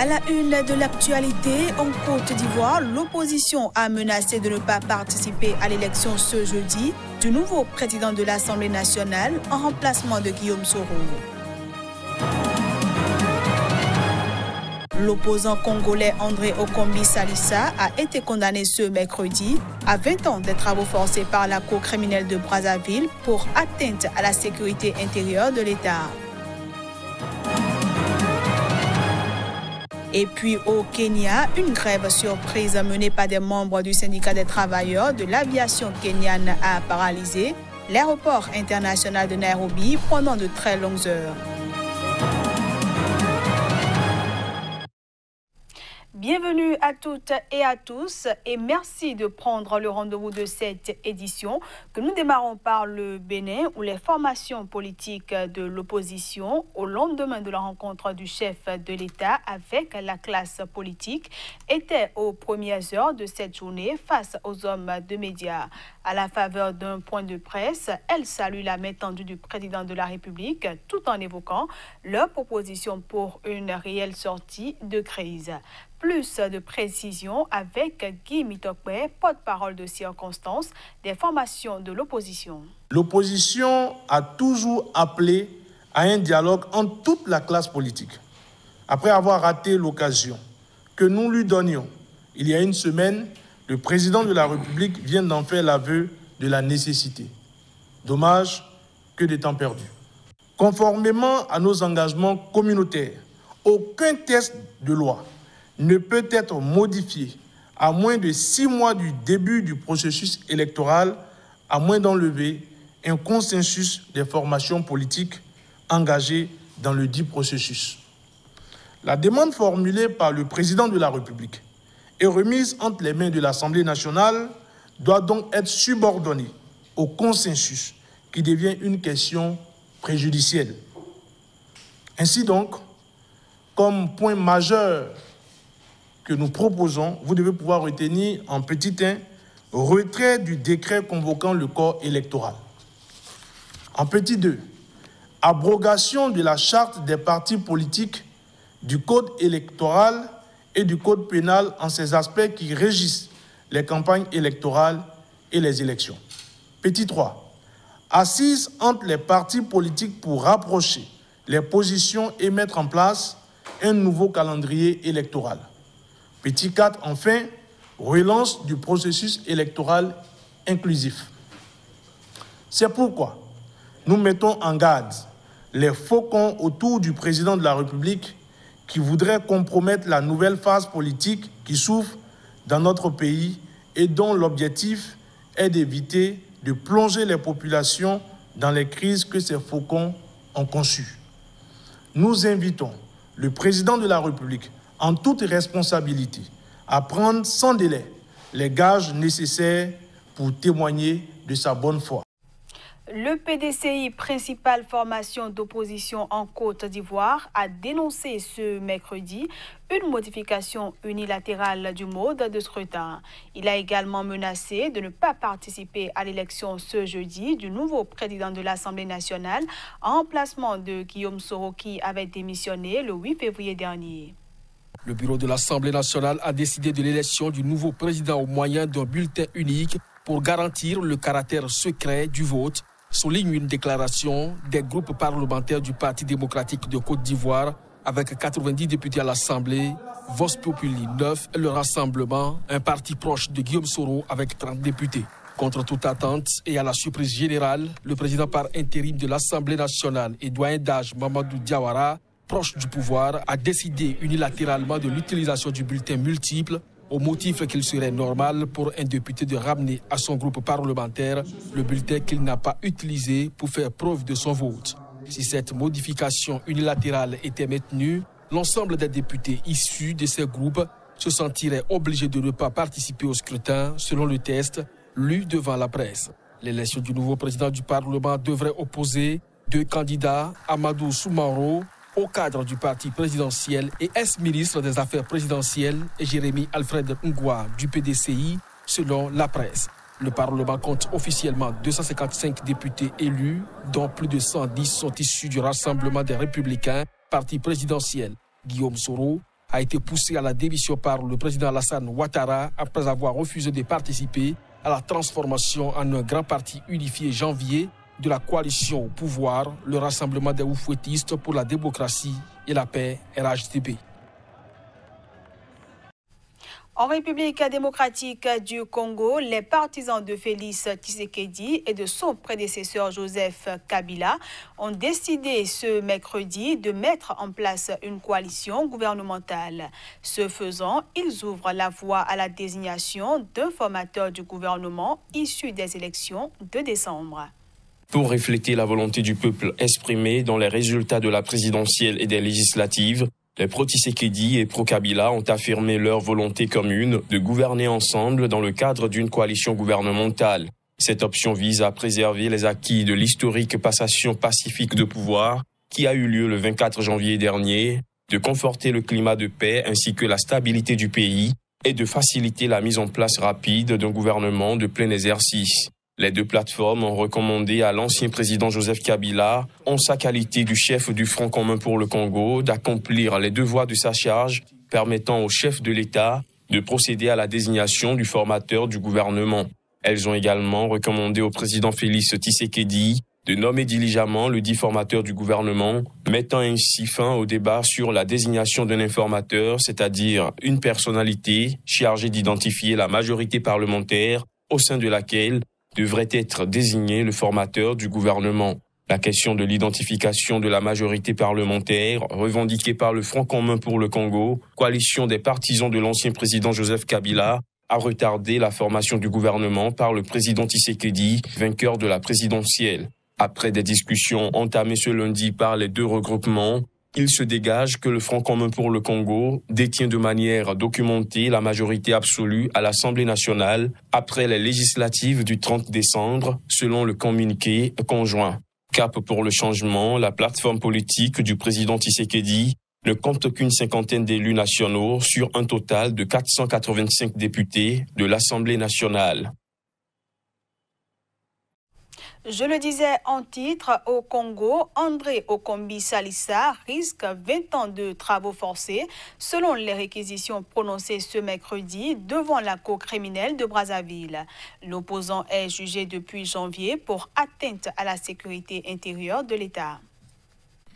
À la une de l'actualité, en Côte d'Ivoire, l'opposition a menacé de ne pas participer à l'élection ce jeudi du nouveau président de l'Assemblée nationale en remplacement de Guillaume Soro. L'opposant congolais André Okombi Salissa a été condamné ce mercredi à 20 ans de travaux forcés par la Cour criminelle de Brazzaville pour atteinte à la sécurité intérieure de l'État. Et puis au Kenya, une grève surprise menée par des membres du syndicat des travailleurs de l'aviation kenyane a paralysé l'aéroport international de Nairobi pendant de très longues heures. Bienvenue à toutes et à tous et merci de prendre le rendez-vous de cette édition que nous démarrons par le Bénin où les formations politiques de l'opposition au lendemain de la rencontre du chef de l'État avec la classe politique étaient aux premières heures de cette journée face aux hommes de médias. À la faveur d'un point de presse, elles saluent la main tendue du président de la République tout en évoquant leur proposition pour une réelle sortie de crise. Plus de précisions avec Guy Mitokwe, porte-parole de circonstance des formations de l'opposition. L'opposition a toujours appelé à un dialogue entre toute la classe politique. Après avoir raté l'occasion que nous lui donnions il y a une semaine, le président de la République vient d'en faire l'aveu de la nécessité. Dommage que des temps perdus. Conformément à nos engagements communautaires, aucun texte de loi ne peut être modifié à moins de 6 mois du début du processus électoral, à moins d'enlever un consensus des formations politiques engagées dans le dit processus. La demande formulée par le président de la République et remise entre les mains de l'Assemblée nationale doit donc être subordonnée au consensus qui devient une question préjudicielle. Ainsi donc, comme point majeur que nous proposons, vous devez pouvoir retenir en petit 1, retrait du décret convoquant le corps électoral. En petit 2, abrogation de la charte des partis politiques, du code électoral et du code pénal en ces aspects qui régissent les campagnes électorales et les élections. Petit 3, assise entre les partis politiques pour rapprocher les positions et mettre en place un nouveau calendrier électoral. Petit 4, enfin, relance du processus électoral inclusif. C'est pourquoi nous mettons en garde les faucons autour du président de la République qui voudraient compromettre la nouvelle phase politique qui s'ouvre dans notre pays et dont l'objectif est d'éviter de plonger les populations dans les crises que ces faucons ont conçues. Nous invitons le président de la République en toute responsabilité, à prendre sans délai les gages nécessaires pour témoigner de sa bonne foi. Le PDCI, principale formation d'opposition en Côte d'Ivoire, a dénoncé ce mercredi une modification unilatérale du mode de scrutin. Il a également menacé de ne pas participer à l'élection ce jeudi du nouveau président de l'Assemblée nationale en remplacement de Guillaume Soro qui avait démissionné le 8 février dernier. Le bureau de l'Assemblée nationale a décidé de l'élection du nouveau président au moyen d'un bulletin unique pour garantir le caractère secret du vote, souligne une déclaration des groupes parlementaires du Parti démocratique de Côte d'Ivoire avec 90 députés à l'Assemblée, Vox Populi 9 et le Rassemblement, un parti proche de Guillaume Soro avec 30 députés. Contre toute attente et à la surprise générale, le président par intérim de l'Assemblée nationale et doyen d'âge Mamadou Diawara, proche du pouvoir, a décidé unilatéralement de l'utilisation du bulletin multiple au motif qu'il serait normal pour un député de ramener à son groupe parlementaire le bulletin qu'il n'a pas utilisé pour faire preuve de son vote. Si cette modification unilatérale était maintenue, l'ensemble des députés issus de ces groupes se sentiraient obligés de ne pas participer au scrutin selon le test lu devant la presse. L'élection du nouveau président du Parlement devrait opposer 2 candidats, Amadou Soumaro, au cadre du parti présidentiel et ex-ministre des Affaires présidentielles et Jérémy Alfred Ngwa du PDCI, selon la presse. Le Parlement compte officiellement 255 députés élus, dont plus de 110 sont issus du Rassemblement des Républicains, parti présidentiel. Guillaume Soro a été poussé à la démission par le président Alassane Ouattara après avoir refusé de participer à la transformation en un grand parti unifié janvier de la coalition au pouvoir, le Rassemblement des Oufouettistes pour la démocratie et la paix, RHDP. En République démocratique du Congo, les partisans de Félix Tshisekedi et de son prédécesseur Joseph Kabila ont décidé ce mercredi de mettre en place une coalition gouvernementale. Ce faisant, ils ouvrent la voie à la désignation d'un formateur du gouvernement issu des élections de décembre. Pour refléter la volonté du peuple exprimée dans les résultats de la présidentielle et des législatives, les pro-Tshisekedi et pro-Kabila ont affirmé leur volonté commune de gouverner ensemble dans le cadre d'une coalition gouvernementale. Cette option vise à préserver les acquis de l'historique passation pacifique de pouvoir qui a eu lieu le 24 janvier dernier, de conforter le climat de paix ainsi que la stabilité du pays et de faciliter la mise en place rapide d'un gouvernement de plein exercice. Les deux plateformes ont recommandé à l'ancien président Joseph Kabila, en sa qualité du chef du Front commun pour le Congo, d'accomplir les devoirs de sa charge, permettant au chef de l'État de procéder à la désignation du formateur du gouvernement. Elles ont également recommandé au président Félix Tshisekedi de nommer diligemment le dit formateur du gouvernement, mettant ainsi fin au débat sur la désignation d'un informateur, c'est-à-dire une personnalité chargée d'identifier la majorité parlementaire au sein de laquelle devrait être désigné le formateur du gouvernement. La question de l'identification de la majorité parlementaire, revendiquée par le Front commun pour le Congo, coalition des partisans de l'ancien président Joseph Kabila, a retardé la formation du gouvernement par le président Tshisekedi, vainqueur de la présidentielle. Après des discussions entamées ce lundi par les deux regroupements, il se dégage que le Front commun pour le Congo détient de manière documentée la majorité absolue à l'Assemblée nationale après les législatives du 30 décembre, selon le communiqué conjoint. Cap pour le changement, la plateforme politique du président Tshisekedi ne compte qu'une cinquantaine d'élus nationaux sur un total de 485 députés de l'Assemblée nationale. Je le disais en titre, au Congo, André Okombi Salissa risque 20 ans de travaux forcés, selon les réquisitions prononcées ce mercredi devant la cour criminelle de Brazzaville. L'opposant est jugé depuis janvier pour atteinte à la sécurité intérieure de l'État.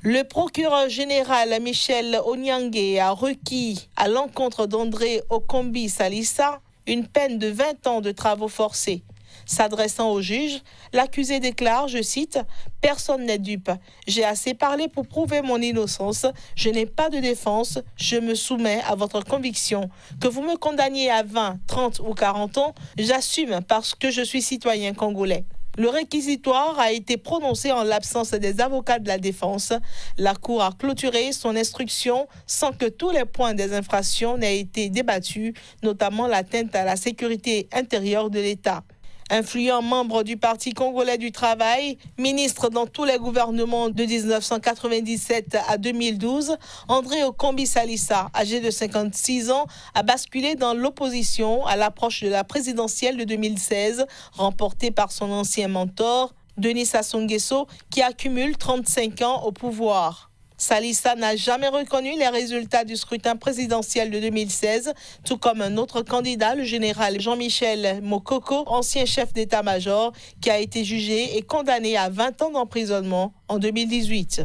Le procureur général Michel Onyangue a requis à l'encontre d'André Okombi Salissa une peine de 20 ans de travaux forcés. S'adressant au juge, l'accusé déclare, je cite, « Personne n'est dupe. J'ai assez parlé pour prouver mon innocence. Je n'ai pas de défense. Je me soumets à votre conviction. Que vous me condamniez à 20, 30 ou 40 ans, j'assume parce que je suis citoyen congolais. » Le réquisitoire a été prononcé en l'absence des avocats de la défense. La Cour a clôturé son instruction sans que tous les points des infractions n'aient été débattus, notamment l'atteinte à la sécurité intérieure de l'État. Influent membre du Parti congolais du travail, ministre dans tous les gouvernements de 1997 à 2012, André Okombi Salissa, âgé de 56 ans, a basculé dans l'opposition à l'approche de la présidentielle de 2016, remportée par son ancien mentor, Denis Sassou Nguesso, qui accumule 35 ans au pouvoir. Salissa n'a jamais reconnu les résultats du scrutin présidentiel de 2016, tout comme un autre candidat, le général Jean-Michel Mokoko, ancien chef d'état-major, qui a été jugé et condamné à 20 ans d'emprisonnement en 2018.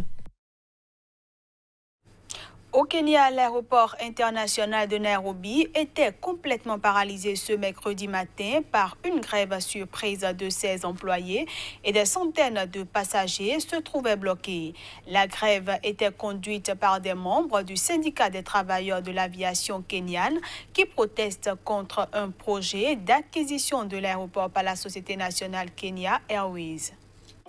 Au Kenya, l'aéroport international de Nairobi était complètement paralysé ce mercredi matin par une grève surprise de ses employés et des centaines de passagers se trouvaient bloqués. La grève était conduite par des membres du syndicat des travailleurs de l'aviation kenyane qui protestent contre un projet d'acquisition de l'aéroport par la société nationale Kenya Airways.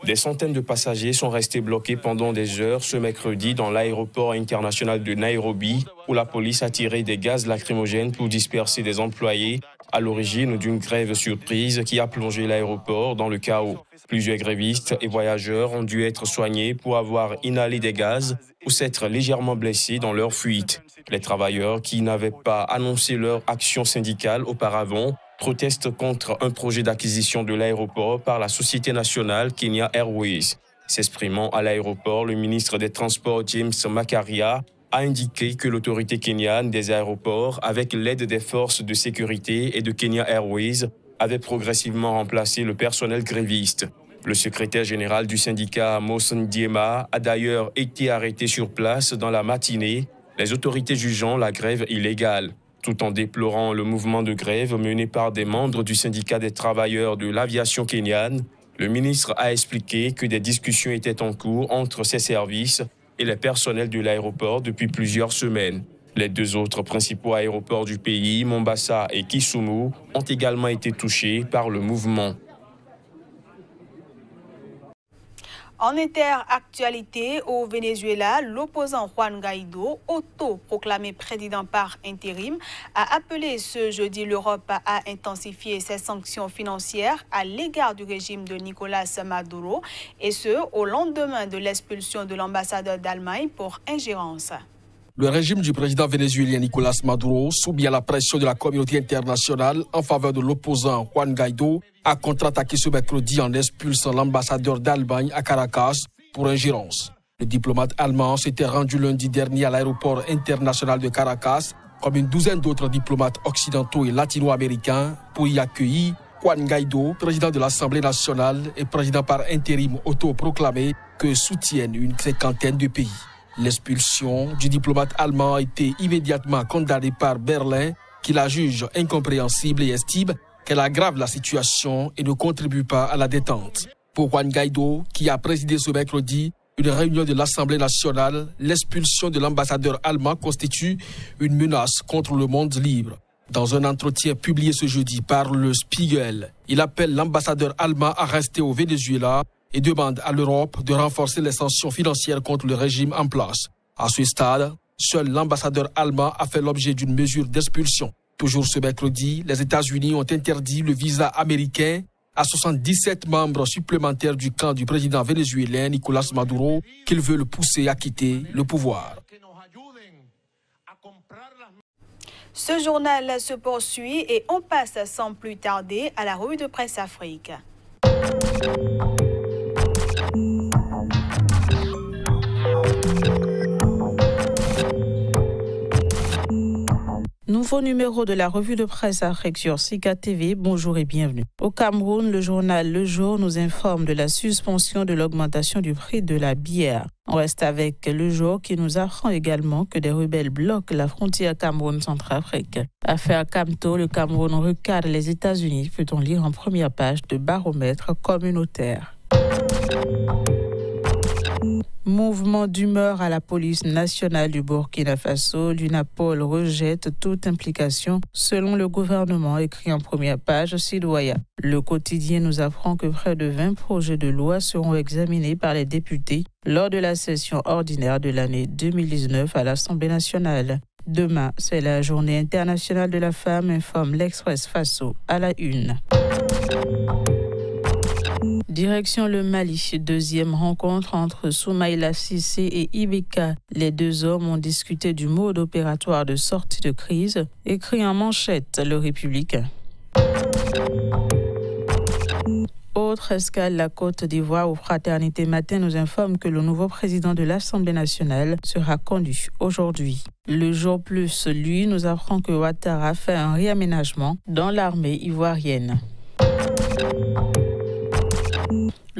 Des centaines de passagers sont restés bloqués pendant des heures ce mercredi dans l'aéroport international de Nairobi, où la police a tiré des gaz lacrymogènes pour disperser des employés à l'origine d'une grève surprise qui a plongé l'aéroport dans le chaos. Plusieurs grévistes et voyageurs ont dû être soignés pour avoir inhalé des gaz ou s'être légèrement blessés dans leur fuite. Les travailleurs qui n'avaient pas annoncé leur action syndicale auparavant protestent contre un projet d'acquisition de l'aéroport par la société nationale Kenya Airways. S'exprimant à l'aéroport, le ministre des Transports James Macharia a indiqué que l'autorité kenyane des aéroports, avec l'aide des forces de sécurité et de Kenya Airways, avait progressivement remplacé le personnel gréviste. Le secrétaire général du syndicat, Amos Ndiema, a d'ailleurs été arrêté sur place dans la matinée, les autorités jugeant la grève illégale. Tout en déplorant le mouvement de grève mené par des membres du syndicat des travailleurs de l'aviation kenyane, le ministre a expliqué que des discussions étaient en cours entre ces services et les personnels de l'aéroport depuis plusieurs semaines. Les deux autres principaux aéroports du pays, Mombasa et Kisumu, ont également été touchés par le mouvement. En interactualité au Venezuela, l'opposant Juan Guaidó, autoproclamé président par intérim, a appelé ce jeudi l'Europe à intensifier ses sanctions financières à l'égard du régime de Nicolás Maduro, et ce, au lendemain de l'expulsion de l'ambassadeur d'Allemagne pour ingérence. Le régime du président vénézuélien Nicolás Maduro, soumis à la pression de la communauté internationale en faveur de l'opposant Juan Guaidó, a contre-attaqué ce mercredi en expulsant l'ambassadeur d'Allemagne à Caracas pour ingérence. Le diplomate allemand s'était rendu lundi dernier à l'aéroport international de Caracas, comme une douzaine d'autres diplomates occidentaux et latino-américains, pour y accueillir Juan Guaidó, président de l'Assemblée nationale et président par intérim autoproclamé, que soutiennent une cinquantaine de pays. L'expulsion du diplomate allemand a été immédiatement condamnée par Berlin, qui la juge incompréhensible et estime qu'elle aggrave la situation et ne contribue pas à la détente. Pour Juan Guaidó, qui a présidé ce mercredi une réunion de l'Assemblée nationale, l'expulsion de l'ambassadeur allemand constitue une menace contre le monde libre. Dans un entretien publié ce jeudi par le Spiegel, il appelle l'ambassadeur allemand à rester au Venezuela et demande à l'Europe de renforcer les sanctions financières contre le régime en place. À ce stade, seul l'ambassadeur allemand a fait l'objet d'une mesure d'expulsion. Toujours ce mercredi, les États-Unis ont interdit le visa américain à 77 membres supplémentaires du camp du président vénézuélien Nicolás Maduro, qu'ils veulent pousser à quitter le pouvoir. Ce journal se poursuit et on passe sans plus tarder à la revue de presse Afrique. Nouveau numéro de la revue de presse Afrique sur Sika TV. Bonjour et bienvenue. Au Cameroun, le journal Le Jour nous informe de la suspension de l'augmentation du prix de la bière. On reste avec Le Jour qui nous apprend également que des rebelles bloquent la frontière Cameroun-Centrafrique. Affaire Camto, le Cameroun recadre les États-Unis, peut-on lire en première page de Baromètre communautaire. Mouvement d'humeur à la police nationale du Burkina Faso, l'UNAPOL rejette toute implication selon le gouvernement, écrit en première page Sidoya. Le quotidien nous apprend que près de 20 projets de loi seront examinés par les députés lors de la session ordinaire de l'année 2019 à l'Assemblée nationale. Demain, c'est la journée internationale de la femme, informe l'Express Faso à la une. Direction le Mali, deuxième rencontre entre Soumaïla Cissé et Ibeka. Les deux hommes ont discuté du mode opératoire de sortie de crise, écrit en manchette Le Républicain. Autre escale, la Côte d'Ivoire, où Fraternité Matin nous informe que le nouveau président de l'Assemblée nationale sera connu aujourd'hui. Le Jour Plus, lui, nous apprend que Ouattara fait un réaménagement dans l'armée ivoirienne.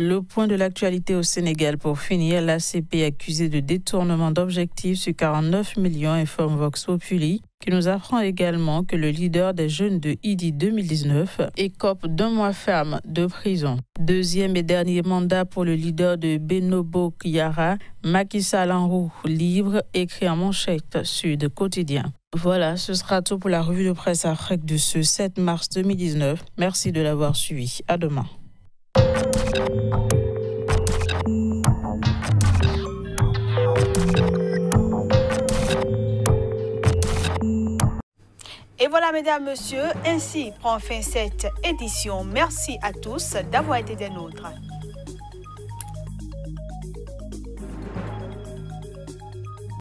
Le point de l'actualité au Sénégal pour finir, l'ACP accusée de détournement d'objectifs sur 49 millions, informe Vox Populi, qui nous apprend également que le leader des jeunes de Idi 2019 écope d'1 mois ferme de prison. Deuxième et dernier mandat pour le leader de Benobo Kyara, Macky Sall en roue libre, écrit en manchette Sud Quotidien. Voilà, ce sera tout pour la revue de presse Afrique de ce 7 mars 2019. Merci de l'avoir suivi. À demain. Et voilà, mesdames, messieurs, ainsi prend fin cette édition. Merci à tous d'avoir été des nôtres.